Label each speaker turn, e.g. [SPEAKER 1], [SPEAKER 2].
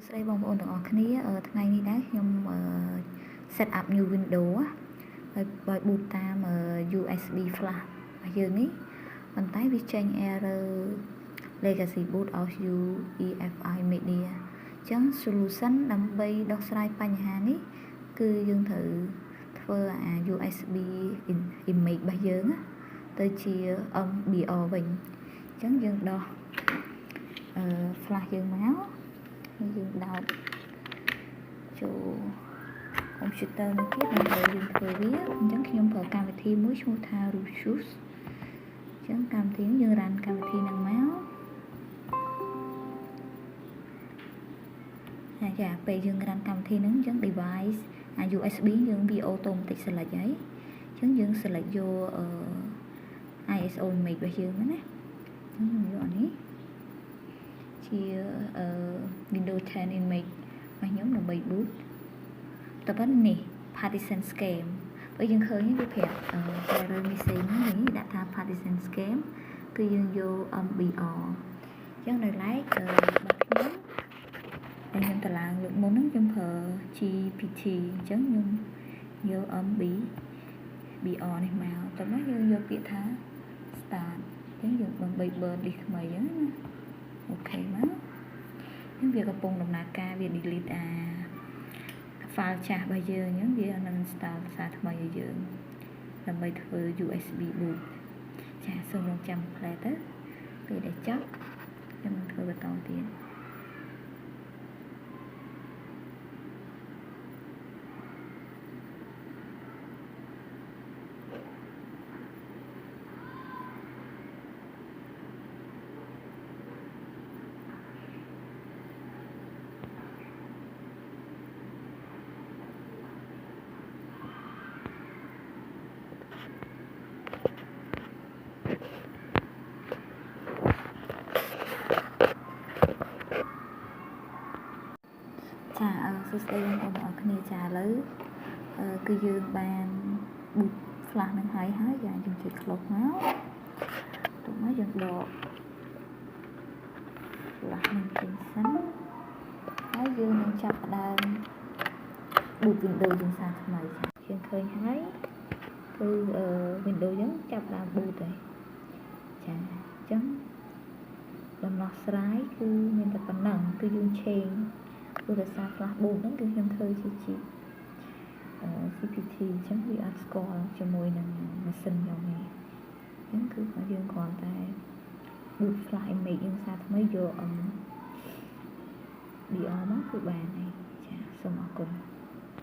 [SPEAKER 1] ស្ដីបងប្អូនទាំងអស់គ្នាថ្ងៃនេះដែរខ្ញុំ set up new window ហើយបើ boot តាម USB flash របស់យើងនេះប៉ុន្តែវាចេញ error legacy boot of UEFI media អញ្ចឹង solution ដើម្បីដោះស្រាយបញ្ហានេះគឺយើងត្រូវធ្វើអា USB image របស់យើងទៅជា MBR វិញអញ្ចឹងយើងដោះflash យើងមកយើងដោតចូល computer នេះទៀតដើម្បីយើងធ្វើវាអញ្ចឹងខ្ញុំប្រើកម្មវិធីមួយឈ្មោះថា Rufus អញ្ចឹងកម្មវិធីនេះយើង run កម្មវិធីហ្នឹងមកហើយចាពេលយើង run កម្មវិធីហ្នឹងអញ្ចឹង device USB យើងវា automatic select ហើយអញ្ចឹងយើង select យក ISO image របស់យើងហ្នឹងណាខ្ញុំយកអានេះជា Windows 10 image របស់ខ្ញុំដើម្បី boot តែប៉ុណ្្នេះ partition scam បើយើងឃើញវាប្រាប់ error message នេះដាក់ថា partition scam គឺយើងយក MBR អញ្ចឹងដោយឡែករបស់ខ្ញុំតឡើងលើកមុនហ្នឹងខ្ញុំប្រើ GPT អញ្ចឹងខ្ញុំយក MBR នេះមកតើមកយើងយកពាក្យថា start អញ្ចឹងយើងដើម្បី burn disk ថ្មីអញ្ចឹងណាអូខេមកយើងវាកំពុងដំណើរការវា delete file ចាស់របស់យើងអញ្ចឹងវានឹង install សារថ្មីឲ្យយើងដើម្បីធ្វើ USB boot ចាសូមរងចាំ play ទៅពេលដែលចប់ខ្ញុំនឹងធ្វើបន្តទៀតចាសួស្តីបងប្អូនទាំងអស់គ្នាចាឥឡូវគឺយើងបាន boot flash នឹងហើយយ៉ាងយើងចុច close មកទៅមកយើងដក flash នឹងចេញសិនហើយយើងនឹងចាប់ផ្ដើម boot Windows យើងសារថ្មីយើងឃើញហើយគឺ Windows យើងចាប់ផ្ដើម boot ហើយចាអញ្ចឹងដំណោះស្រាយគឺមានតែប៉ុណ្ណឹងគឺយើង change ទូរស័ព្ទ flash boot ហ្នឹងគឺខ្ញុំធ្វើជា CPT អញ្ចឹងវាអត់ស្គាល់ជាមួយនឹងម៉ាស៊ីនខ្ញុំទេអញ្ចឹងគឺយើងគ្រាន់តែ boot flash image យើងសារថ្មីយក BR មកគឺបានហើយចាសូមអរគុណ